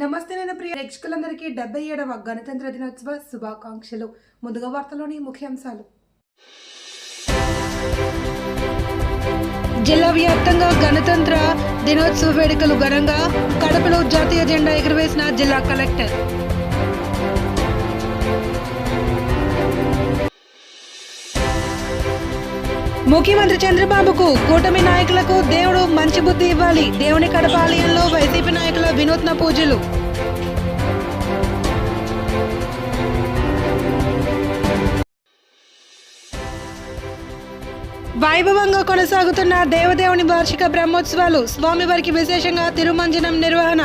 నమస్తే నేను ప్రియ ప్రేక్షకులందరికీ 77వ గణతంత్ర దినోత్సవ శుభాకాంక్షలు. ముందుగా వార్తలోని ముఖ్యాంశాలు. జిల్లా వ్యాప్తంగా గణతంత్ర దినోత్సవ వేడుకలు ఘనంగా కడపలో జాతీయ జెండా ఎగురవేసిన జిల్లా కలెక్టర్. ముఖ్యమంత్రి చంద్రబాబుకు కూటమి నాయకులకు దేవుడు మంచి బుద్ధి ఇవ్వాలి. దేవుని కడప ఆలయంలో వైసీపీ నాయకుల వినూత్న పూజలు. వైభవంగా కొనసాగుతున్న దేవదేవుని వార్షిక బ్రహ్మోత్సవాలు. స్వామివారికి విశేషంగా తిరుమంజనం నిర్వహణ.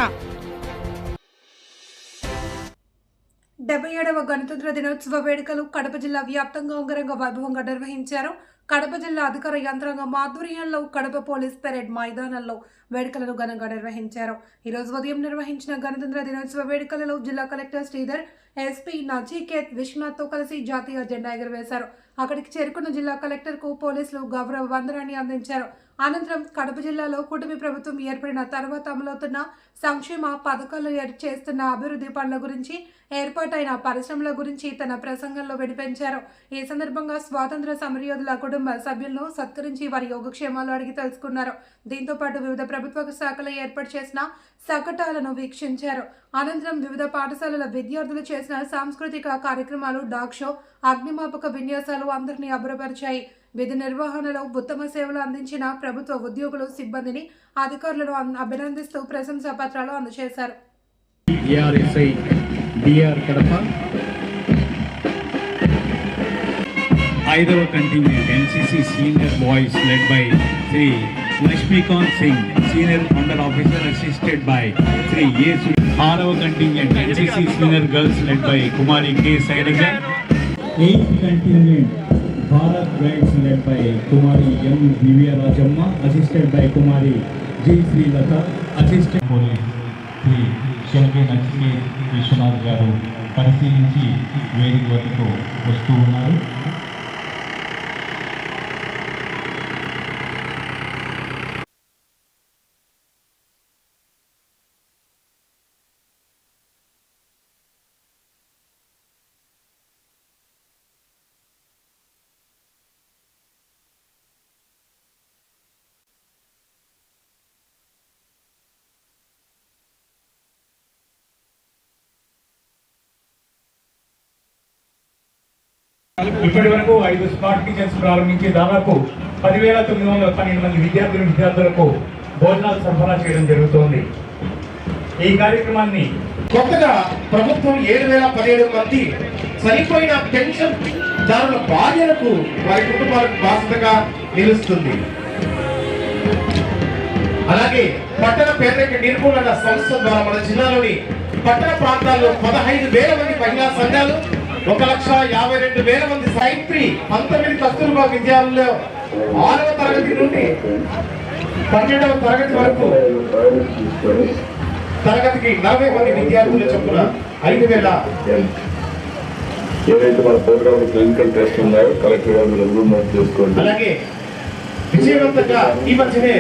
77వ గణతంత్ర దినోత్సవ వేడుకలు కడప జిల్లా వ్యాప్తంగా అంగరంగ వైభవంగా నిర్వహించారు. కడప జిల్లా అధికార యంత్రాంగం ఆధ్వర్యంలో కడప పోలీస్ పెరేడ్ మైదానంలో వేడుకలను ఘనంగా నిర్వహించారు. ఈరోజు ఉదయం నిర్వహించిన గణతంత్ర దినోత్సవ వేడుకలలో జిల్లా కలెక్టర్ శ్రీధర్, ఎస్పీ నచికేత్ విశ్వనాథ్తో కలిసి జాతీయ జెండా ఎగురవేశారు. అక్కడికి చేరుకున్న జిల్లా కలెక్టర్కు పోలీసులు గౌరవ వందనాన్ని అందించారు. అనంతరం కడప జిల్లాలో కూటమి ప్రభుత్వం ఏర్పడిన తర్వాత అమలవుతున్న సంక్షేమ పథకాలు చేస్తున్న అభివృద్ధి పనుల గురించి, ఏర్పాటైన పరిశ్రమల గురించి తన ప్రసంగంలో వినిపించారు. ఈ సందర్భంగా స్వాతంత్ర సమరయోధుల కుటుంబ సభ్యులను సత్కరించి వారి యోగక్షేమాలు అడిగి తెలుసుకున్నారు. దీంతో పాటు వివిధ ప్రభుత్వ శాఖలు ఏర్పాటు చేసిన శకటాలను వీక్షించారు. అనంతరం వివిధ పాఠశాలల విద్యార్థులు చేసిన సాంస్కృతిక కార్యక్రమాలు, డాగ్ షో, అగ్నిమాపక విన్యాసాలు అందరినీ అబ్బురపరిచాయి. విధి నిర్వహణలో ఉత్తమ సేవలు అందించిన ప్రభుత్వ ఉద్యోగులు, సిబ్బందిని, అధికారులను అభినందిస్తూ ప్రశంసా పత్రాలు అందజేశారు. ఐదవ contingent NCC senior boys led by Shri Lakshmikant Singh, senior under officer assisted by Shri A. ఆరవ contingent NCC senior girls led by Kumari K. Shailaja. Eighth contingent Bharat guides led by Kumari M. Divya Rajamma, assisted by Kumari G. Srilatha. Assistant police Shri Shanke Nachiket Vishwanath garu పరిశీలించి వేదిక వద్దకు వస్తూ ఉన్నారు. ఇప్పటి వరకు 5 స్మార్ట్ కిచెన్స్ ప్రారంభించి దాదాపు 10,912 మంది విద్యార్థులకు భోజనాలు సరఫరా చేయడం జరుగుతోంది. ఈ కార్యక్రమాన్ని కొత్తగా ప్రభుత్వం 7,017 మంది చనిపోయిన పెన్షన్ దారుల భార్యలకు వారి కుటుంబాలకు బాధ్యతగా నిలుస్తుంది. అలాగే పట్టణ పేదరిక నిర్మూలన సంస్థ ద్వారా మన జిల్లాలోని పట్టణ ప్రాంతాల్లో 15,000 మంది మహిళా సంఘాలు, 1,52,000 మంది సైట్రీ 19 కస్తూర్బా విద్యాలయంలో 6వ తరగతి నుండి 12వ తరగతి వరకు తరగతికి 40 మంది విద్యార్థులు చొప్పున 5,000 ఏదైతే మన ప్రోగ్రామ్ క్లినికల్ టెస్ట్ ఉన్నాయో కలెక్టర్ గారు మీరు నోట్ చేసుకోండి. అలాగే విజయవంతంగా ఈ మధ్యనే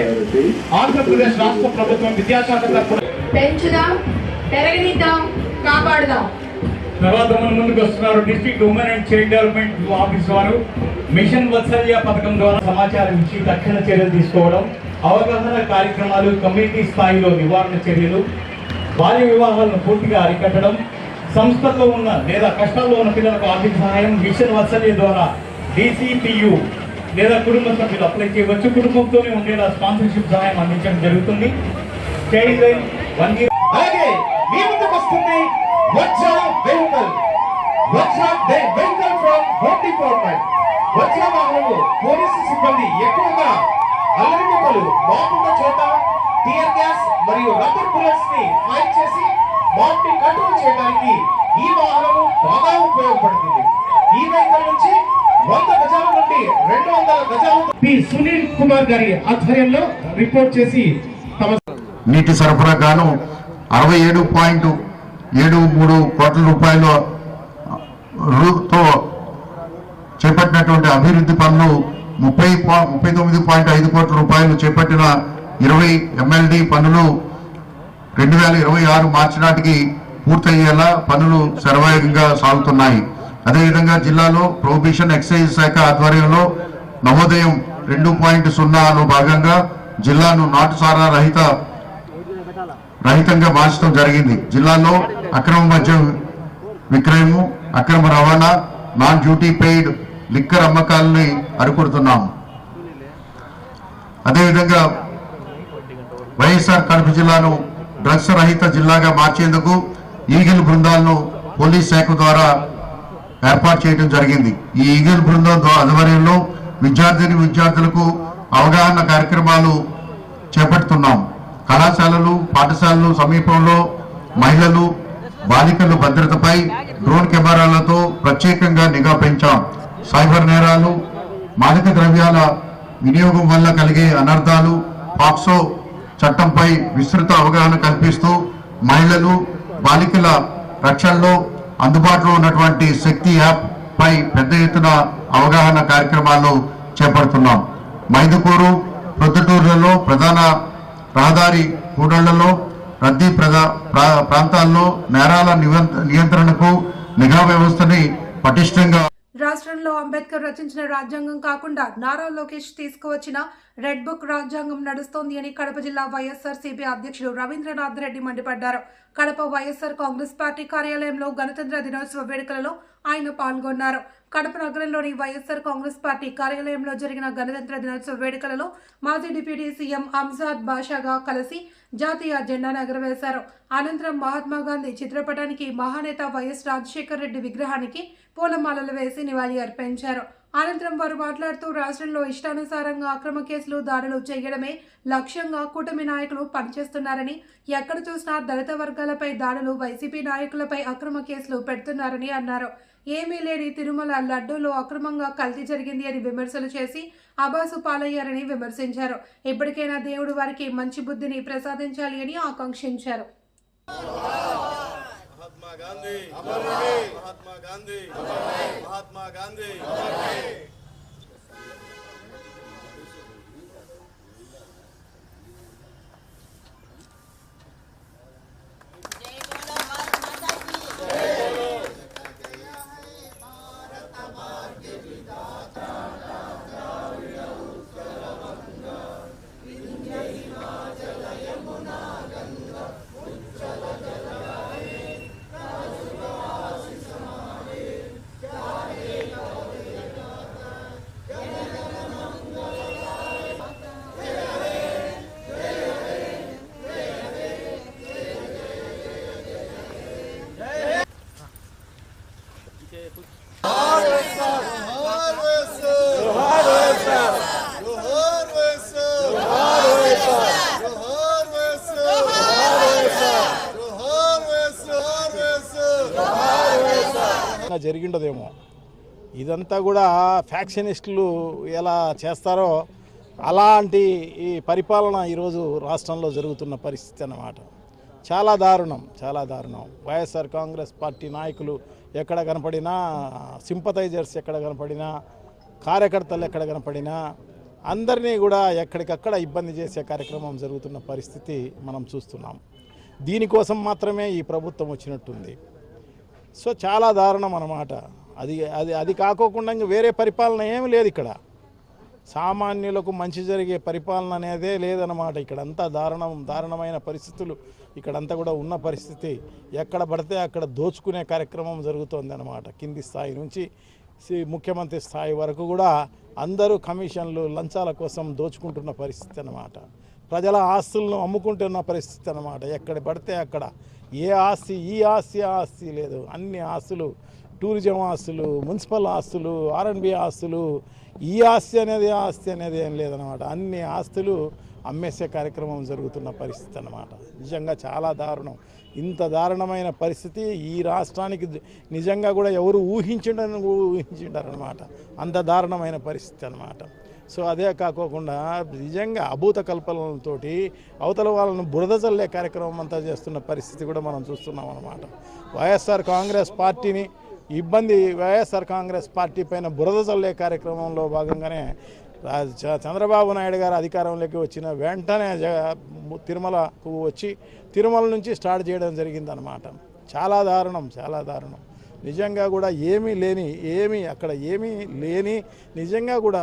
ఆంధ్రప్రదేశ్ రాష్ట్ర ప్రభుత్వం విద్యాశాఖ తరఫున పెంచుదాం, పెరగనిద్దాం, కాపాడుదాం. తర్వాత మన ముందుకు వస్తున్నారు district women and child development office వారు. మిషన్ వత్సల్య పథకం ద్వారా సమాచారం ఇచ్చి తక్షణ చర్యలు తీసుకోవడం, అవగాహన కార్యక్రమాలు, కమ్యూనిటీ స్థాయిలో నివారణ చర్యలు, బాల్య వివాహాలను పూర్తిగా అరికట్టడం, సంస్థల్లో ఉన్న లేదా కష్టాల్లో ఉన్న పిల్లలకు ఆర్థిక సహాయం. మిషన్ వత్సల్య ద్వారా DCPU లేదా కుటుంబ సభ్యులు అప్లై చేయవచ్చు. కుటుంబంతోనే ఉండేలా స్పాన్సర్షిప్ సహాయం అందించడం జరుగుతుంది. Child line 1 year. అలాగే మీ ముందుకు వస్తుంది Vajra vehicle from home department. Vajra వాహనము పోలీసు సిబ్బంది ఎక్కువగా అల్లరిముక్కలు బాంబున్న చోట టియర్ గ్యాస్ మరియు రబ్బర్ బుల్లెట్స్ ని ఫైర్ చేసి బాంబ్ ని కంట్రోల్ చేయడానికి ఈ వాహనము బాగా ఉపయోగపడుతుంది. ఈ వెహికల్ నుంచి 100 గజాల నుండి 200 గజాలు పి. సునీల్ కుమార్ గారి ఆధ్వర్యంలో రిపోర్ట్ చేసి తమ నీటి సరఫరా గాను 67.73 కోట్ల రూపాయలతో చేపట్టినటువంటి అభివృద్ధి పనులు 39.5 కోట్ల రూపాయలు చేపట్టిన 20 MLD పనులు 2026 మార్చి నాటికి పూర్తయ్యేలా పనులు శరవేగంగా సాగుతున్నాయి. అదేవిధంగా జిల్లాలో ప్రొహిబిషన్ ఎక్సైజ్ శాఖ ఆధ్వర్యంలో నవోదయం 2.0లో భాగంగా జిల్లాను నాటుసారా రహితంగా మార్చడం జరిగింది. జిల్లాలో అక్రమ మద్యం విక్రయము, అక్రమ రవాణా, నాన్ డ్యూటీ పెయిడ్ లిక్కర్ అమ్మకాలని అరికడుతున్నాము. అదేవిధంగా వైఎస్ఆర్ కడప జిల్లాను డ్రగ్స్ రహిత జిల్లాగా మార్చేందుకు ఈగిల్ బృందాలను పోలీస్ శాఖ ద్వారా ఏర్పాటు చేయడం జరిగింది. ఈ ఈగిల్ బృందం ఆధ్వర్యంలో విద్యార్థులకు అవగాహన కార్యక్రమాలు చేపడుతున్నాం. కళాశాలలు, పాఠశాలలు సమీపంలో మహిళలు, బాలికల భద్రతపై డ్రోన్ కెమెరాలతో ప్రత్యేకంగా నిఘా పెంచాం. సైబర్ నేరాలు, మాదక ద్రవ్యాల వినియోగం వల్ల కలిగే అనర్థాలు, పాక్సో చట్టంపై విస్తృత అవగాహన కల్పిస్తూ మహిళలు, బాలికల రక్షణలో అందుబాటులో ఉన్నటువంటి శక్తి యాప్ పై పెద్ద ఎత్తున అవగాహన కార్యక్రమాలు చేపడుతున్నాం. మైదుకూరు, ప్రొద్దుటూరులలో ప్రధాన రహదారి కూడళ్లలో రద్దీ ప్రాంతాల్లో నేరాల నియంత్రణకు నిఘా వ్యవస్థని పటిష్టంగా. రాష్ట్రంలో అంబేద్కర్ రచించిన రాజ్యాంగం కాకుండా నారా లోకేష్ తీసుకువచ్చిన రెడ్ బుక్ రాజ్యాంగం నడుస్తోంది అని కడప జిల్లా వైఎస్ఆర్సీపీ అధ్యక్షుడు రవీంద్రనాథ్ రెడ్డి మండిపడ్డారు. కడప వైఎస్ఆర్ కాంగ్రెస్ పార్టీ కార్యాలయంలో గణతంత్ర దినోత్సవ వేడుకలలో ఆయన పాల్గొన్నారు. కడప నగరంలోని వైఎస్ఆర్ కాంగ్రెస్ పార్టీ కార్యాలయంలో జరిగిన గణతంత్ర దినోత్సవ వేడుకలలో మాజీ డిప్యూటీ సీఎం అంజాద్ బాషాగా కలిసి జాతీయ జెండాను ఎగురవేశారు. అనంతరం మహాత్మా గాంధీ చిత్రపటానికి, మహానేత వైఎస్ రాజశేఖర రెడ్డి విగ్రహానికి పూలమాలలు వేసి నివాళి అర్పించారు. అనంతరం వారు మాట్లాడుతూ రాష్ట్రంలో ఇష్టానుసారంగా అక్రమ కేసులు, దాడులు చేయడమే లక్ష్యంగా కూటమి నాయకులు పనిచేస్తున్నారని, ఎక్కడ చూసినా దళిత వర్గాలపై దాడులు, వైసీపీ నాయకులపై అక్రమ కేసులు పెడుతున్నారని అన్నారు. ఏమీ లేని తిరుమల లడ్డూలో అక్రమంగా కల్తీ జరిగింది అని విమర్శలు చేసి అబాసు పాలయ్యారని విమర్శించారు. ఇప్పటికైనా దేవుడు వారికి మంచి బుద్ధిని ప్రసాదించాలి అని ఆకాంక్షించారు. महात्मा गांधी महात्मा गांधी महात्मा गांधी జరిగిండదేమో. ఇదంతా కూడా ఫ్యాక్షనిస్టులు ఎలా చేస్తారో అలాంటి ఈ పరిపాలన ఈరోజు రాష్ట్రంలో జరుగుతున్న పరిస్థితి అన్నమాట. చాలా దారుణం, చాలా దారుణం. వైఎస్ఆర్ కాంగ్రెస్ పార్టీ నాయకులు ఎక్కడ కనపడినా, సింపథైజర్స్ ఎక్కడ కనపడినా, కార్యకర్తలు ఎక్కడ కనపడినా అందరినీ కూడా ఎక్కడికక్కడ ఇబ్బంది చేసే కార్యక్రమం జరుగుతున్న పరిస్థితి మనం చూస్తున్నాం. దీనికోసం మాత్రమే ఈ ప్రభుత్వం వచ్చినట్టుంది. సో చాలా దారుణం అన్నమాట. అది కాకోకుండా ఇంక వేరే పరిపాలన ఏమి లేదు ఇక్కడ. సామాన్యులకు మంచి జరిగే పరిపాలన అనేదే లేదన్నమాట. ఇక్కడంతా దారుణమైన పరిస్థితులు ఇక్కడంతా కూడా ఉన్న పరిస్థితి. ఎక్కడ పడితే అక్కడ దోచుకునే కార్యక్రమం జరుగుతోంది అన్నమాట. కింది స్థాయి నుంచి ముఖ్యమంత్రి స్థాయి వరకు కూడా అందరూ కమిషన్లు, లంచాల కోసం దోచుకుంటున్న పరిస్థితి అన్నమాట. ప్రజల ఆస్తులను అమ్ముకుంటున్న పరిస్థితి అన్నమాట. ఎక్కడ పడితే అక్కడ ఏ ఆస్తి, ఈ ఆస్తి ఆ ఆస్తి లేదు. అన్ని ఆస్తులు, టూరిజం ఆస్తులు, మున్సిపల్ ఆస్తులు, R&B ఆస్తులు, ఈ ఆస్తి అనేది ఏం లేదన్నమాట. అన్ని ఆస్తులు అమ్మేసే కార్యక్రమం జరుగుతున్న పరిస్థితి అన్నమాట. నిజంగా చాలా దారుణం. ఇంత దారుణమైన పరిస్థితి ఈ రాష్ట్రానికి నిజంగా కూడా ఎవరు ఊహించిండారనమాట. అంత దారుణమైన పరిస్థితి అన్నమాట. సో అదే కాకోకుండా నిజంగా అభూత కల్పనలతోటి అవతల వాళ్ళను బురద చల్లే కార్యక్రమం అంతా చేస్తున్న పరిస్థితి కూడా మనం చూస్తున్నాం అన్నమాట. వైఎస్ఆర్ కాంగ్రెస్ పార్టీ పైన బురద చల్లే కార్యక్రమంలో భాగంగానే చంద్రబాబు నాయుడు గారు అధికారంలోకి వచ్చిన వెంటనే తిరుమలకు వచ్చి తిరుమల నుంచి స్టార్ట్ చేయడం జరిగిందనమాట. చాలా దారుణం, చాలా దారుణం. నిజంగా కూడా అక్కడ ఏమీ లేని నిజంగా కూడా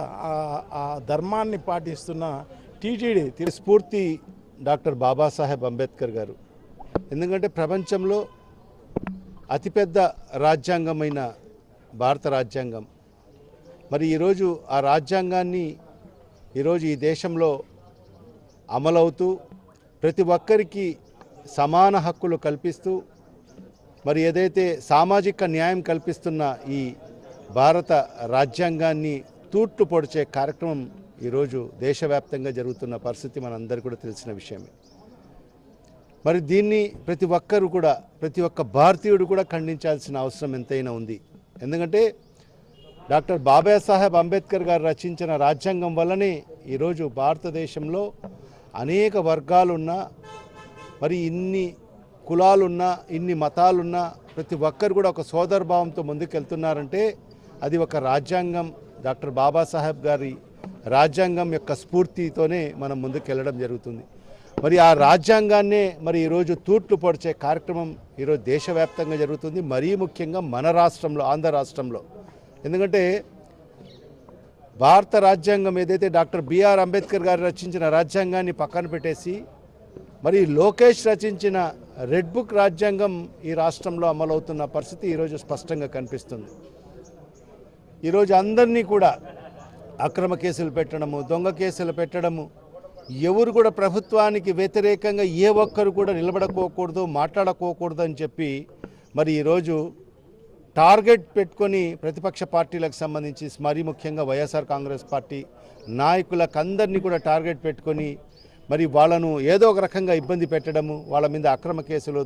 ఆ ధర్మాన్ని పాటిస్తున్న టీటీడీ స్ఫూర్తి డాక్టర్ బాబాసాహెబ్ అంబేద్కర్ గారు. ఎందుకంటే ప్రపంచంలో అతిపెద్ద రాజ్యాంగమైన భారత రాజ్యాంగం, మరి ఈరోజు ఆ రాజ్యాంగాన్ని ఈరోజు ఈ దేశంలో అమలవుతూ ప్రతి ఒక్కరికి సమాన హక్కులు కల్పిస్తూ మరి ఏదైతే సామాజిక న్యాయం కల్పిస్తున్న ఈ భారత రాజ్యాంగాన్ని తూట్లు పొడిచే కార్యక్రమం ఈరోజు దేశవ్యాప్తంగా జరుగుతున్న పరిస్థితి మనందరికీ కూడా తెలిసిన విషయమే. మరి దీన్ని ప్రతి ఒక్క భారతీయుడు కూడా ఖండించాల్సిన అవసరం ఎంతైనా ఉంది. ఎందుకంటే డాక్టర్ బాబాసాహెబ్ అంబేద్కర్ గారు రచించిన రాజ్యాంగం వల్లనే ఈరోజు భారతదేశంలో అనేక వర్గాలున్నా, మరి ఇన్ని కులాలున్నా, ఇన్ని మతాలున్నా ప్రతి ఒక్కరు కూడా ఒక సోదరభావంతో ముందుకెళ్తున్నారంటే అది ఒక రాజ్యాంగం, డాక్టర్ బాబాసాహెబ్ గారి రాజ్యాంగం యొక్క స్ఫూర్తితోనే మనం ముందుకెళ్ళడం జరుగుతుంది. మరి ఆ రాజ్యాంగాన్నే మరి ఈరోజు తూట్లు పొడిచే కార్యక్రమం ఈరోజు దేశవ్యాప్తంగా జరుగుతుంది. మరీ ముఖ్యంగా మన రాష్ట్రంలో, ఆంధ్ర రాష్ట్రంలో. ఎందుకంటే భారత రాజ్యాంగం ఏదైతే డాక్టర్ బిఆర్ అంబేద్కర్ గారు రచించిన రాజ్యాంగాన్ని పక్కన పెట్టేసి మరి లోకేష్ రచించిన రెడ్ బుక్ రాజ్యాంగం ఈ రాష్ట్రంలో అమలవుతున్న పరిస్థితి ఈరోజు స్పష్టంగా కనిపిస్తుంది. ఈరోజు అందరినీ కూడా అక్రమ కేసులు పెట్టడము, దొంగ కేసులు పెట్టడము, ఎవరు కూడా ప్రభుత్వానికి వ్యతిరేకంగా ఏ ఒక్కరు కూడా నిలబడకోకూడదు, మాట్లాడకోకూడదు అని చెప్పి మరి ఈరోజు టార్గెట్ పెట్టుకొని ప్రతిపక్ష పార్టీలకు సంబంధించి మరీ ముఖ్యంగా వైఎస్ఆర్ కాంగ్రెస్ పార్టీ నాయకులకు అందరినీ కూడా టార్గెట్ పెట్టుకొని మరి వాళ్ళను ఏదో ఒక రకంగా ఇబ్బంది పెట్టడము, వాళ్ళ మీద అక్రమ కేసులు,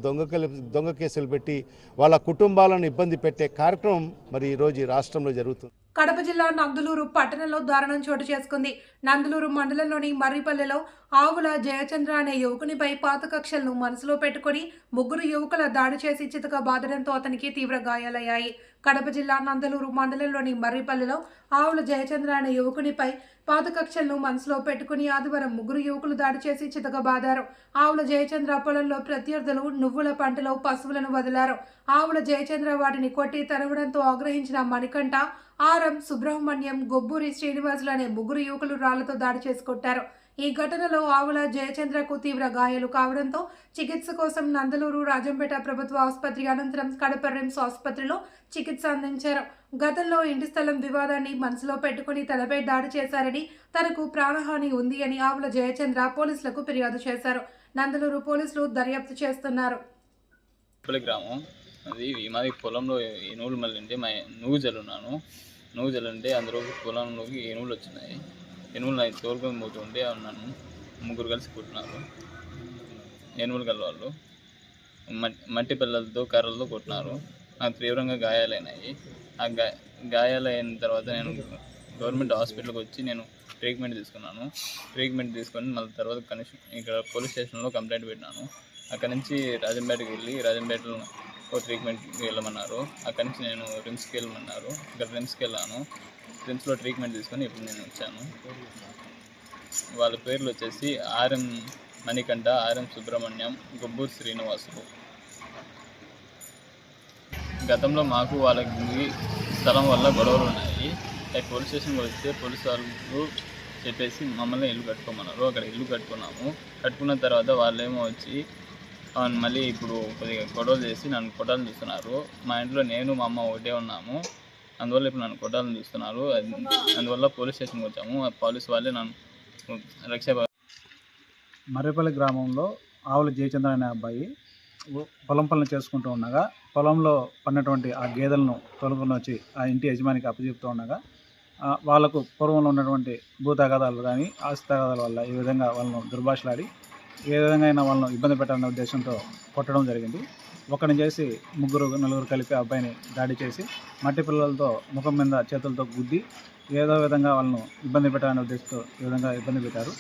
దొంగ కేసులు పెట్టి వాళ్ళ కుటుంబాలను ఇబ్బంది పెట్టే కార్యక్రమం మరి ఈరోజు ఈ రాష్ట్రంలో జరుగుతుంది. కడప జిల్లా నందులూరు పట్టణంలో దారుణం చోటు చేసుకుంది. నందులూరు మండలంలోని మర్రిపల్లెలో ఆవుల జయచంద్ర అనే యువకునిపై పాత కక్షలను మనసులో పెట్టుకుని 3 యువకుల దాడి చేసి చితక బాదడంతో అతనికి తీవ్ర గాయాలయ్యాయి. కడప జిల్లా నందలూరు మండలంలోని మర్రిపల్లెలో ఆవుల జయచంద్ర అనే యువకునిపై పాత కక్షలను మనసులో పెట్టుకుని ఆదివారం 3 యువకులు దాడి చేసి చితక బాదారు. ఆవుల జయచంద్ర పొలంలో ప్రత్యర్థులు నువ్వుల పంటలో పశువులను వదిలారు. ఆవుల జయచంద్ర వాటిని కొట్టి తరవడంతో ఆగ్రహించిన మణికంఠ, ఆరం, సుబ్రహ్మణ్యం, గొబ్బూరి శ్రీనివాసులు అనే 3 యువకులు రాళ్లతో దాడి చేసి కొట్టారు. ఈ ఘటనలో ఆవుల జయచంద్రకు తీవ్ర గాయాలు కావడంతో చికిత్స కోసం నందలూరు రాజంపేట ప్రభుత్వ ఆసుపత్రి అనంతరం కడప రిమ్స్ ఆసుపత్రిలో చికిత్స అందించారు. గతంలో ఇంటి స్థలం వివాదాన్ని మనసులో పెట్టుకుని తనపై దాడి చేశారని, తనకు ప్రాణహాని ఉంది అని ఆవుల జయచంద్ర పోలీసులకు ఫిర్యాదు చేశారు. నందలూరు పోలీసులు దర్యాప్తు చేస్తున్నారు. గ్రామం అది మాది పొలంలో ఏనుగులు మళ్ళీ ఉంటే నువ్వు జల్లుంటే అందులో పొలంలోకి ఏనుగులు వచ్చినాయి. ఏనుగులు నాకు తోలుకొని పోతుంటే ఉన్నాను. 3 కలిసి కొట్టినారు. ఏనుగులు గలవాళ్ళు మట్టి పిల్లలతో కర్రలతో కొట్టినారు. నాకు తీవ్రంగా గాయాలైనాయి. ఆ గాయాలైన తర్వాత నేను గవర్నమెంట్ హాస్పిటల్కి వచ్చి నేను ట్రీట్మెంట్ తీసుకున్నాను. ట్రీట్మెంట్ తీసుకొని మళ్ళీ తర్వాత ఇక్కడ పోలీస్ స్టేషన్లో కంప్లైంట్ పెట్టినాను. అక్కడి నుంచి రాజంపేటకి వెళ్ళి రాజంపేటలో ట్రీట్మెంట్కి వెళ్ళమన్నారు. అక్కడి నుంచి నేను రిమ్స్కి వెళ్ళమన్నారు. ఇక్కడ రిమ్స్కి వెళ్ళాను. రిమ్స్లో ట్రీట్మెంట్ తీసుకొని ఇప్పుడు నేను వచ్చాను. వాళ్ళ పేర్లు వచ్చేసి ఆర్ఎం మణికంఠ, ఆర్ఎం సుబ్రహ్మణ్యం, గొబ్బూరు శ్రీనివాసులు. గతంలో మాకు వాళ్ళకి స్థలం వల్ల గొడవలు ఉన్నాయి. పోలీస్ స్టేషన్కి వస్తే పోలీసు వాళ్ళు చెప్పేసి మమ్మల్ని ఇల్లు కట్టుకోమన్నారు. అక్కడ ఇల్లు కట్టుకున్నాము. కట్టుకున్న తర్వాత వాళ్ళేమో వచ్చి మళ్ళీ ఇప్పుడు కొద్దిగా గొడవలు చేసి నన్ను కొట్టాలని చూస్తున్నారు. మా ఇంట్లో నేను మా అమ్మ ఒకటే ఉన్నాము. అందువల్ల ఇప్పుడు నన్ను కొట్టాలని చూస్తున్నారు. అందువల్ల పోలీస్ స్టేషన్కి వచ్చాము. పోలీసు వాళ్ళే నన్ను మర్రిపల్లి గ్రామంలో ఆవుల జయచంద్ర అనే అబ్బాయి పొలం పనులు చేసుకుంటూ ఉండగా పొలంలో పడినటువంటి ఆ గేదెలను తొలగుని వచ్చి ఆ ఇంటి యజమానికి అప్పచెప్తూ ఉండగా వాళ్లకు పూర్వంలో ఉన్నటువంటి భూతగాదాలు కానీ ఆస్తి తగాదాల వల్ల ఈ విధంగా వాళ్ళను దుర్భాషలాడి ఏ విధంగా అయినా వాళ్ళను ఇబ్బంది పెట్టాలనే ఉద్దేశంతో కొట్టడం జరిగింది. ఒకరిని చేసి 3-4 కలిపి అబ్బాయిని దాడి చేసి మట్టి పిల్లలతో ముఖం మీద చేతులతో గుద్ది ఏదో విధంగా వాళ్ళను ఇబ్బంది పెట్టాలనే ఉద్దేశంతో ఈ విధంగా ఇబ్బంది పెట్టారు.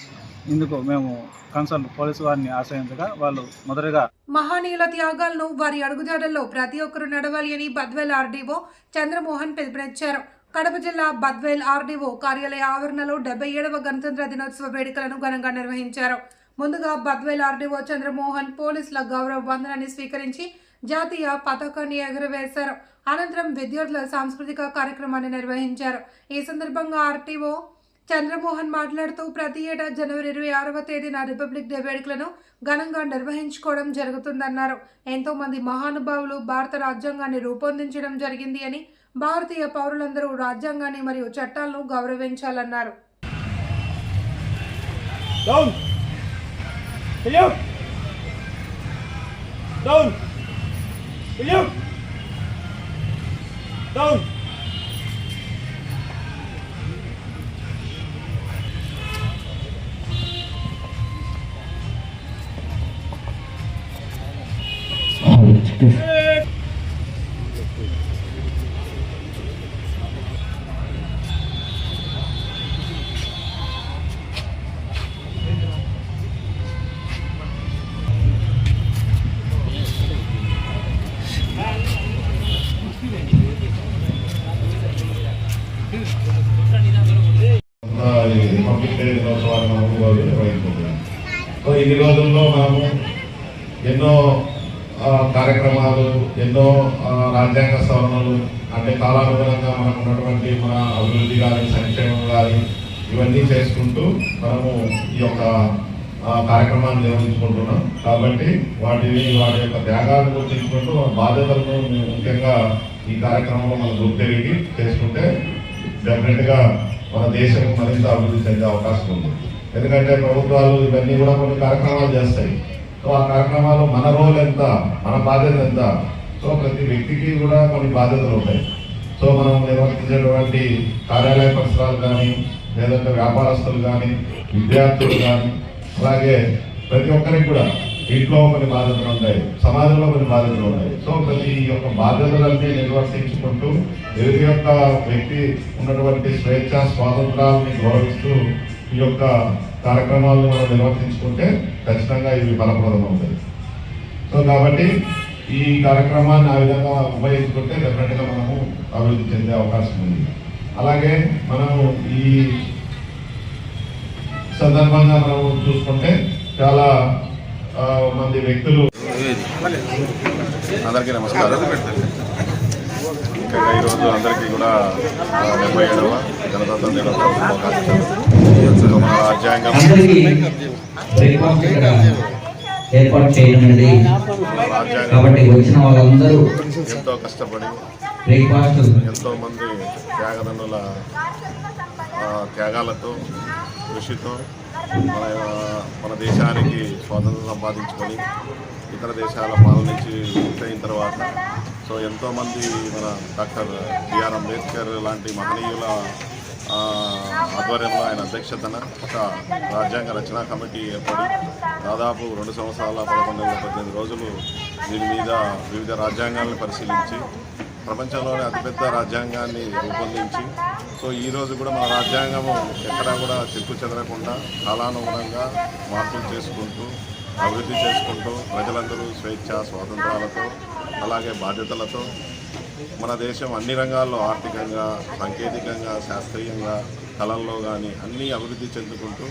ఇందుకు మేము కన్సర్న్ పోలీసు వారిని ఆశ్రయించగా వాళ్ళు మొదటగా మహానీయుల త్యాగాలను వారి అడుగుజాడల్లో ప్రతి ఒక్కరూ నడవాలి అని బద్వేల్ ఆర్డీఓ చంద్రమోహన్ పిలుపునిచ్చారు. కడప జిల్లా బద్వేల్ ఆర్డీఓ కార్యాలయ ఆవరణలో 77వ గణతంత్ర దినోత్సవ వేడుకలను ఘనంగా నిర్వహించారు. ముందుగా బద్వేల్ ఆర్డీఓ చంద్రమోహన్ పోలీసుల గౌరవ వందనాన్ని స్వీకరించి జాతీయ పతాకాన్ని ఎగురవేశారు. అనంతరం విద్యార్థుల సాంస్కృతిక కార్యక్రమాన్ని నిర్వహించారు. ఈ సందర్భంగా ఆర్టీఓ చంద్రమోహన్ మాట్లాడుతూ ప్రతి ఏటా జనవరి 26వ తేదీన రిపబ్లిక్ డే వేడుకలను ఘనంగా నిర్వహించుకోవడం జరుగుతుందన్నారు. ఎంతో మంది మహానుభావులు భారత రాజ్యాంగాన్ని రూపొందించడం జరిగింది అని, భారతీయ పౌరులందరూ రాజ్యాంగాన్ని మరియు చట్టాలను గౌరవించాలన్నారు. రిపబ్లిక్ డే దినోత్సవాన్ని మనము నిర్వహించుకుంటున్నాం. సో ఇన్ని రోజుల్లో మనము ఎన్నో కార్యక్రమాలు, ఎన్నో రాజ్యాంగ సవరణలు, అంటే కాలానుగుణంగా మనకు ఉన్నటువంటి మన అభివృద్ధి కానీ, సంక్షేమం కానీ ఇవన్నీ చేసుకుంటూ మనము ఈ యొక్క కార్యక్రమాన్ని నిర్వహించుకుంటున్నాం. కాబట్టి వాటి యొక్క త్యాగాలను గుర్తించుకుంటూ బాధ్యతలను ముఖ్యంగా ఈ కార్యక్రమంలో మనం గుర్తెరిగి చేసుకుంటే డెఫినెట్గా మన దేశం మరింత అభివృద్ధి చెందే అవకాశం ఉంది. ఎందుకంటే ప్రభుత్వాలు ఇవన్నీ కూడా కొన్ని కార్యక్రమాలు చేస్తాయి. సో ఆ కార్యక్రమాలు మన రోల్ ఎంత, మన బాధ్యత ఎంత, సో ప్రతి వ్యక్తికి కూడా కొన్ని బాధ్యతలు ఉంటాయి. సో మనం నిర్వర్తించేటువంటి కార్యాలయ పరిసరాలు కానీ, లేదంటే వ్యాపారస్తులు కానీ, విద్యార్థులు కానీ, అలాగే ప్రతి ఒక్కరికి కూడా ఇంట్లో కొన్ని బాధ్యతలు ఉంటాయి, సమాజంలో కొన్ని బాధ్యతలు ఉంటాయి. సో ప్రతి యొక్క బాధ్యతలన్నీ నిర్వర్తించుకుంటూ ఎదుటి యొక్క వ్యక్తి ఉన్నటువంటి స్వేచ్ఛ స్వాతంత్రాలని గౌరవిస్తూ ఈ యొక్క కార్యక్రమాలను మనం నిర్వర్తించుకుంటే ఖచ్చితంగా ఇవి ఫలప్రదం అవుతాయి. సో కాబట్టి ఈ కార్యక్రమాన్ని ఆ విధంగా ఉపయోగించుకుంటే డెఫినెట్గా మనము అభివృద్ధి చెందే అవకాశం ఉంది. అలాగే మనము ఈ సందర్భంగా మనము చూసుకుంటే చాలా మంది వ్యక్తులు. అందరికీ నమస్కారం. ముఖ్యంగా ఈరోజు అందరికీ కూడా 77వ గణతంత్ర దినోత్సవ శుభాకాంక్షలు. మన రాజ్యాంగం ఏర్పాటు చేయనున్నది కాబట్టి వచ్చిన వాళ్ళందరూ ఎంతో కష్టపడి ఎంతో మంది త్యాగదనుల త్యాగాలతో, కృషితో మన దేశానికి స్వాతంత్రం సంపాదించుకొని ఇతర దేశాల పాలన నుంచి పూర్తయిన తర్వాత సో ఎంతోమంది మన డాక్టర్ బిఆర్ అంబేద్కర్ లాంటి మహనీయుల ఆధ్వర్యంలో, ఆయన అధ్యక్షతన ఒక రాజ్యాంగ రచనా కమిటీ ఏర్పడి దాదాపు 2 సంవత్సరాల 11-18 రోజులు దీని మీద వివిధ రాజ్యాంగాలను పరిశీలించి ప్రపంచంలోనే అతిపెద్ద రాజ్యాంగాన్ని రూపొందించి సో ఈరోజు కూడా మన రాజ్యాంగము ఎక్కడా కూడా చెక్కు చెదరకుండా కాలానుగుణంగా మార్పులు చేసుకుంటూ అభివృద్ధి చేసుకుంటూ ప్రజలందరూ స్వేచ్ఛ స్వాతంత్రాలతో అలాగే బాధ్యతలతో మన దేశం అన్ని రంగాల్లో ఆర్థికంగా, సాంకేతికంగా, శాస్త్రీయంగా, కళల్లో కానీ అన్నీ అభివృద్ధి చెందుకుంటూ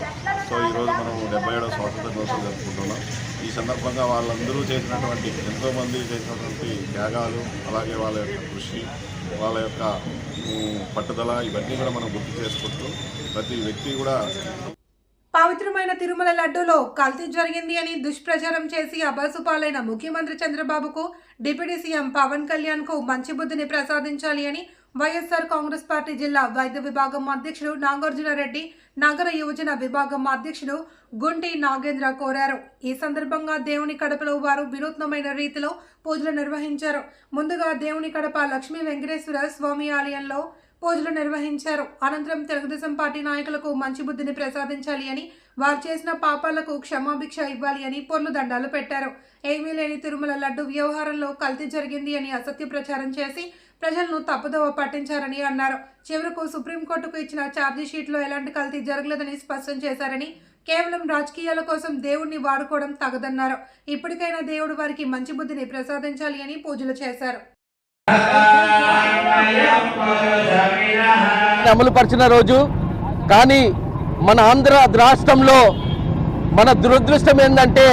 సో ఈరోజు మనం 77వ స్వాతంత్ర దినోత్సవం జరుపుకుంటున్నాం. ఈ సందర్భంగా వాళ్ళందరూ చేసినటువంటి, ఎంతోమంది చేసినటువంటి త్యాగాలు, అలాగే వాళ్ళ యొక్క కృషి, వాళ్ళ యొక్క పట్టుదల ఇవన్నీ కూడా మనం గుర్తు చేసుకుంటూ ప్రతి వ్యక్తి కూడా పవిత్రమైన తిరుమల లడ్డూలో కల్తీ జరిగింది అని దుష్ప్రచారం చేసి అబాసుపాలైన ముఖ్యమంత్రి చంద్రబాబుకు డిప్యూటీ సీఎం పవన్ కళ్యాణ్కు మంచి బుద్ధిని ప్రసాదించాలి అని వైఎస్ఆర్ కాంగ్రెస్ పార్టీ జిల్లా వైద్య విభాగం అధ్యక్షుడు నాగార్జున రెడ్డి, నగర యువజన విభాగం అధ్యక్షుడు గుంటి నాగేంద్ర కోరారు. ఈ సందర్భంగా దేవుని కడపలో వారు వినూత్నమైన రీతిలో పూజలు నిర్వహించారు. ముందుగా దేవుని కడప లక్ష్మీ వెంకటేశ్వర స్వామి ఆలయంలో పూజలు నిర్వహించారు. అనంతరం తెలుగుదేశం పార్టీ నాయకులకు మంచి బుద్ధిని ప్రసాదించాలి అని, వారు చేసిన పాపాలకు క్షమాభిక్ష ఇవ్వాలి అని పొర్లు దండాలు పెట్టారు. ఏమీ లేని తిరుమల లడ్డు వ్యవహారంలో కల్తీ జరిగింది అని అసత్య ప్రచారం చేసి ప్రజలను తప్పుదోవ పట్టించారని అన్నారు. చివరకు సుప్రీంకోర్టుకు ఇచ్చిన ఛార్జీ షీట్లో ఎలాంటి కల్తీ జరగలేదని స్పష్టం చేశారని, కేవలం రాజకీయాల కోసం దేవుణ్ణి వాడుకోవడం తగదన్నారు. ఇప్పటికైనా దేవుడు వారికి మంచి బుద్ధిని ప్రసాదించాలి అని పూజలు చేశారు. అమలుపరిచిన రోజు. కానీ మన ఆంధ్ర రాష్ట్రంలో మన దురదృష్టం ఏంటంటే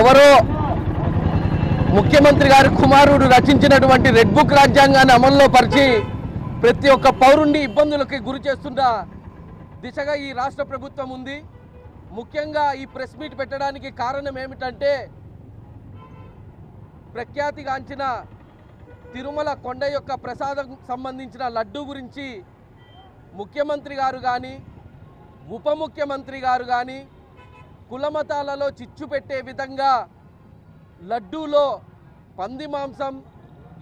ఎవరో ముఖ్యమంత్రి గారి కుమారుడు రచించినటువంటి రెడ్ బుక్ రాజ్యాంగాన్ని అమల్లో పరిచి ప్రతి ఒక్క పౌరుణ్ణి ఇబ్బందులకి గురి చేస్తున్న దిశగా ఈ రాష్ట్ర ప్రభుత్వం ఉంది. ముఖ్యంగా ఈ ప్రెస్ మీట్ పెట్టడానికి కారణం ఏమిటంటే ప్రఖ్యాతిగాంచిన తిరుమల కొండ యొక్క ప్రసాదం సంబంధించిన లడ్డు గురించి ముఖ్యమంత్రి గారు కానీ ఉప ముఖ్యమంత్రి గారు కానీ కులమతాలలో చిచ్చు పెట్టే విధంగా లడ్డూలో పంది మాంసం,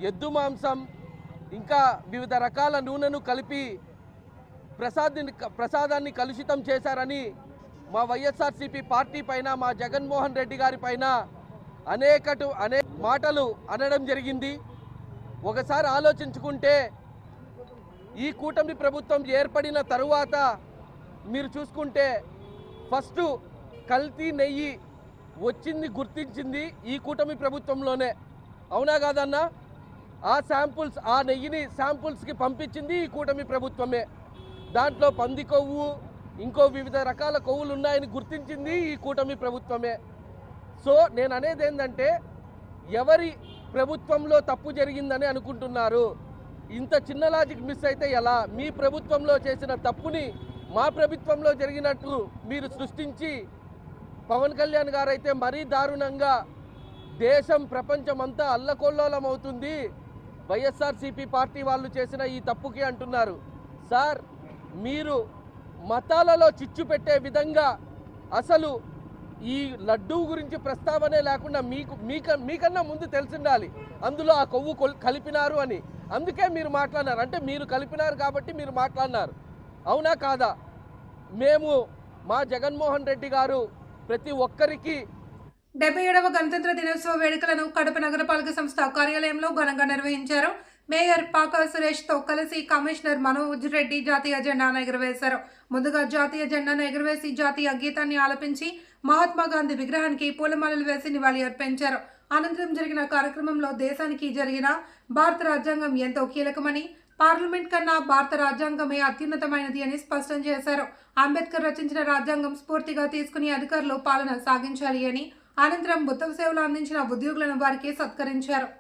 ఎద్దు మాంసం, ఇంకా వివిధ రకాల నూనెను కలిపి ప్రసాదాన్ని కలుషితం చేశారని మా వైఎస్ఆర్సీపీ పార్టీ పైన, మా జగన్మోహన్ రెడ్డి గారి పైన అనేక మాటలు అనడం జరిగింది. ఒకసారి ఆలోచించుకుంటే ఈ కూటమి ప్రభుత్వం ఏర్పడిన తరువాత మీరు చూసుకుంటే ఫస్ట్ కల్తీ నెయ్యి వచ్చింది గుర్తించింది ఈ కూటమి ప్రభుత్వంలోనే. అవునా కాదన్నా? ఆ నెయ్యిని శాంపుల్స్కి పంపించింది ఈ కూటమి ప్రభుత్వమే. దాంట్లో పంది కొవ్వు, ఇంకో వివిధ రకాల కొవ్వులు ఉన్నాయని గుర్తించింది ఈ కూటమి ప్రభుత్వమే. సో నేను అనేది ఏంటంటే ఎవరి ప్రభుత్వంలో తప్పు జరిగిందని అనుకుంటున్నారు? ఇంత చిన్న లాజిక్ మిస్ అయితే ఎలా? మీ ప్రభుత్వంలో చేసిన తప్పుని మా ప్రభుత్వంలో జరిగినట్టు మీరు సృష్టించి పవన్ కళ్యాణ్ గారు అయితే మరీ దారుణంగా దేశం ప్రపంచం అంతా అల్లకొల్లోలం అవుతుంది వైఎస్ఆర్సీపీ పార్టీ వాళ్ళు చేసిన ఈ తప్పుకి అంటున్నారు. సార్, మీరు మతాలలో చిచ్చు పెట్టే విధంగా అసలు ఈ లడ్డూ గురించి ప్రస్తావనే లేకుండా మీకన్నా ముందు తెలిసిండాలి అందులో ఆ కొవ్వు కలిపినారు అని. అందుకే మీరు మాట్లాడినారు. అంటే మీరు కలిపినారు కాబట్టి మీరు మాట్లాడినారు. అవునా కాదా? మా జగన్మోహన్ రెడ్డి గారు ప్రతి ఒక్కరికి 77వ గణతంత్ర దినోత్సవ వేడుకలను కడప నగరపాలక సంస్థ కార్యాలయంలో ఘనంగా నిర్వహించారు. మేయర్ పాకా సురేష్తో కలిసి కమిషనర్ మనోజ్ రెడ్డి జాతీయ జెండాను ఎగురవేశారు. ముందుగా జాతీయ జెండాను ఎగురవేసి జాతీయ గీతాన్ని ఆలపించి మహాత్మా గాంధీ విగ్రహానికి పూలమాలలు వేసి నివాళి అర్పించారు. అనంతరం జరిగిన కార్యక్రమంలో దేశానికి జరిగిన భారత రాజ్యాంగం ఎంతో కీలకమని, పార్లమెంట్ కన్నా భారత రాజ్యాంగమే అత్యున్నతమైనది అని స్పష్టం చేశారు. అంబేద్కర్ రచించిన రాజ్యాంగం స్ఫూర్తిగా తీసుకుని అధికారులు పాలన సాగించాలి అని, అనంతరం ఉత్తమ సేవలు అందించిన ఉద్యోగులను వారికి సత్కరించారు.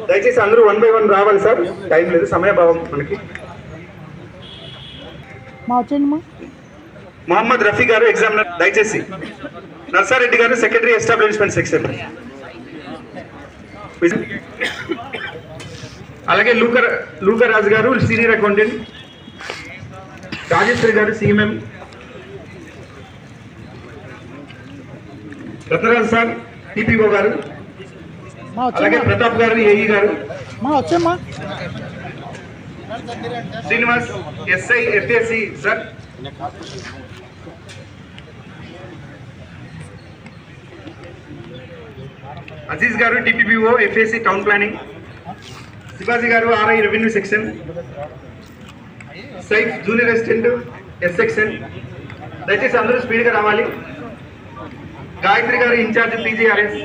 దయచేసి అందరూ 1 by 1 రావాలి సార్, టైం లేదు, సమయభావం మనకి. మొహమ్మద్ రఫీ గారు ఎగ్జామినర్, దయచేసి. నర్సారెడ్డి గారు సెక్రటరీ ఎస్టాబ్లిష్మెంట్ సెక్షన్. అలాగే లూకర్ రాజు గారు సీనియర్ అకౌంటెంట్. రాజేశ్వరి గారు సిఎంఎం. రత్నరాజు సార్ టిపిఓ గారు. అలాగే Pratap garu AE garu. Srinivas SI FSC sir. Aziz garu DPPO FSC town planning. Shivaji garu RI revenue section. Saif junior assistant S section. దయచేసి అందరూ స్పీడ్గా రావాలి. Gayatri garu incharge PGRS.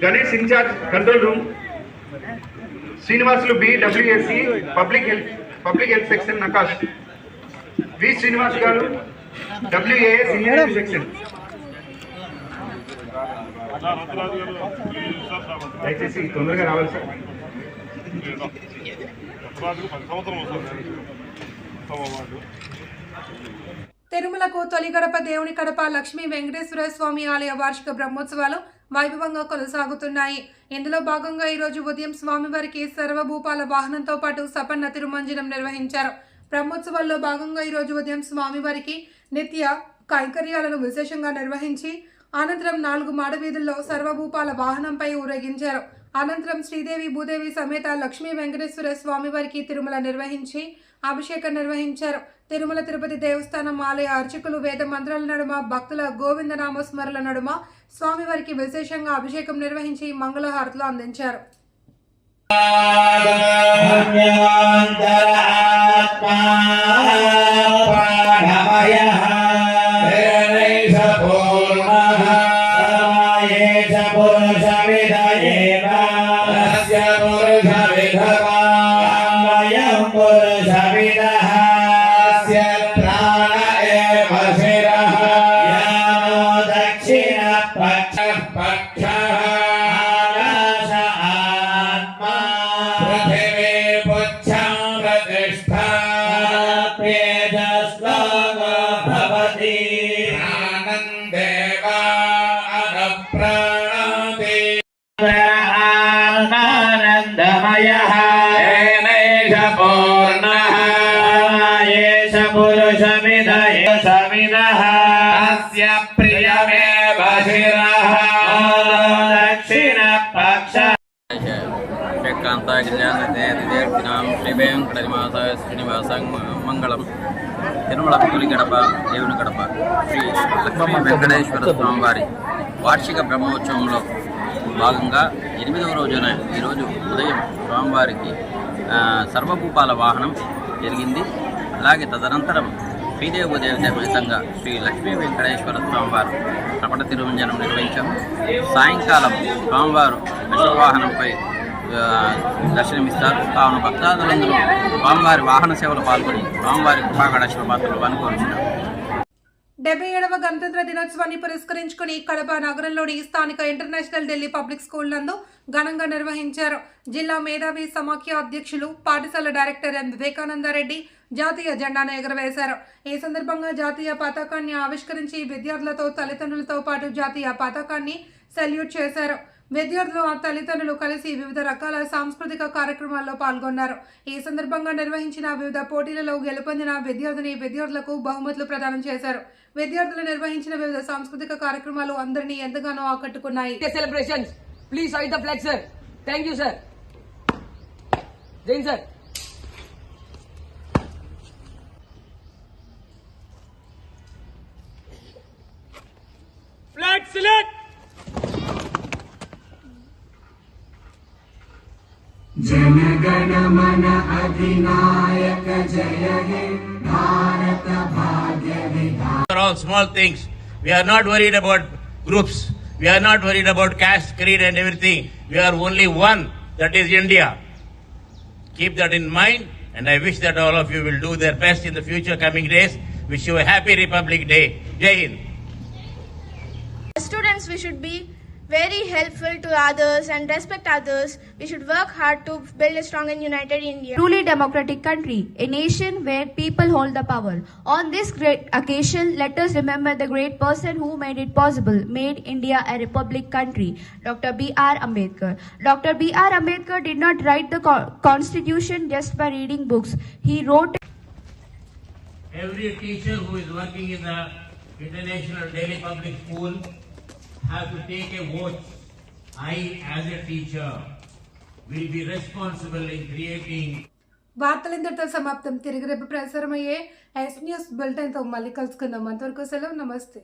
Ganesh incharge control room. Srinivasulu BWSC public health section Nakash. V Srinivas garu WAS engineering section. దయచేసి తొందరగా రావాలి sir. తిరుమలకు తొలి గడప దేవుని కడప లక్ష్మీ వెంకటేశ్వర స్వామి ఆలయ వార్షిక బ్రహ్మోత్సవాలు వైభవంగా కొనసాగుతున్నాయి. ఇందులో భాగంగా ఈరోజు ఉదయం స్వామివారికి సర్వభూపాల వాహనంతో పాటు సపన్న తిరుమంజనం నిర్వహించారు. బ్రహ్మోత్సవాల్లో భాగంగా ఈరోజు ఉదయం స్వామివారికి నిత్య కైంకర్యాలను విశేషంగా నిర్వహించి అనంతరం 4 మాడవీధుల్లో సర్వభూపాల వాహనంపై ఊరేగించారు. అనంతరం శ్రీదేవి భూదేవి సమేత లక్ష్మీ వెంకటేశ్వర స్వామివారికి తిరుమల నిర్వహించి అభిషేకం నిర్వహించారు. తిరుమల తిరుపతి దేవస్థానం ఆలయ అర్చకులు వేద మంత్రాల నడుమ భక్తుల గోవిందనామ స్మరణ నడుమ స్వామివారికి విశేషంగా అభిషేకం నిర్వహించి మంగళహారతులు అందించారు. శ్రీ వెంకటనివాస శ్రీనివాస మంగళం. తిరుమల తొలి గడప దేవుని గడప శ్రీ లక్ష్మీ వెంకటేశ్వర స్వామివారి వార్షిక బ్రహ్మోత్సవంలో భాగంగా 8వ రోజున ఈరోజు ఉదయం స్వామివారికి సర్వభూపాల వాహనం జరిగింది. అలాగే తదనంతరం శ్రీదేవి దేవత సమేతంగా శ్రీ లక్ష్మీ వెంకటేశ్వర స్వామివారు సపన్న తిరుమంజనం నిర్వహించాము. సాయంకాలం స్వామివారు విశ్వవాహనంపై దర్శనమిస్తారు. కావున భక్తాదులందరూ స్వామివారి వాహన సేవలు పాల్గొని స్వామివారి కృపాకటాక్ష పాత్రలు అనుకోవచ్చున్నారు. 77వ గణతంత్ర దినోత్సవాన్ని పురస్కరించుకుని కడప నగరంలోని స్థానిక ఇంటర్నేషనల్ ఢిల్లీ పబ్లిక్ స్కూల్ నందు ఘనంగా నిర్వహించారు. జిల్లా మేధావి సమాఖ్య అధ్యక్షులు పాఠశాల డైరెక్టర్ ఎం వివేకానందరెడ్డి జాతీయ జెండాను ఎగురవేశారు. ఈ సందర్భంగా జాతీయ పతాకాన్ని ఆవిష్కరించి విద్యార్థులతో తల్లిదండ్రులతో పాటు జాతీయ పతాకాన్ని సెల్యూట్ చేశారు. విద్యార్థులు ఆ తల్లిదండ్రులు కలిసి వివిధ రకాల సాంస్కృతిక కార్యక్రమాల్లో పాల్గొన్నారు. ఈ సందర్భంగా నిర్వహించిన వివిధ పోటీలలో గెలుపొందిన విద్యార్థులకు బహుమతులు ప్రదానం చేశారు. విద్యార్థులు నిర్వహించిన వివిధ సాంస్కృతిక కార్యక్రమాలు అందరినీ ఎంతగానో ఆకట్టుకున్నాయి. సెలబ్రేషన్స్ ప్లీజ్ హైట్ the flag sir. Thank you sir. Jain sir. Flag select. जनगण मन अधिनायक जय हे भारत भाग्य विधाता. Are all small things. We are not worried about groups. We are not worried about caste, creed and everything. We are only one, that is India. Keep that in mind, and I wish that all of you will do their best in the future coming days. Wish you a happy Republic Day. Jai Hind. Students, we should be very helpful to others and respect others. We should work hard to build a strong and united India. Truly democratic country, a nation where people hold the power. On this great occasion, let us remember the great person who made it possible, made India a republic country, Dr. B.R. Ambedkar. Dr. B.R. Ambedkar did not write the constitution just by reading books. He wrote. Every teacher who is working in the International Delhi Public School have to take a vote. I, as a teacher, will be responsible in creating. వార్తలందరితో సమాప్తం. తిరిగి రేపు ప్రసారమయ్యే yes news బులెటిన్తో మళ్ళీ కలుసుకుందాం. అంతవరకు సెలవు. నమస్తే.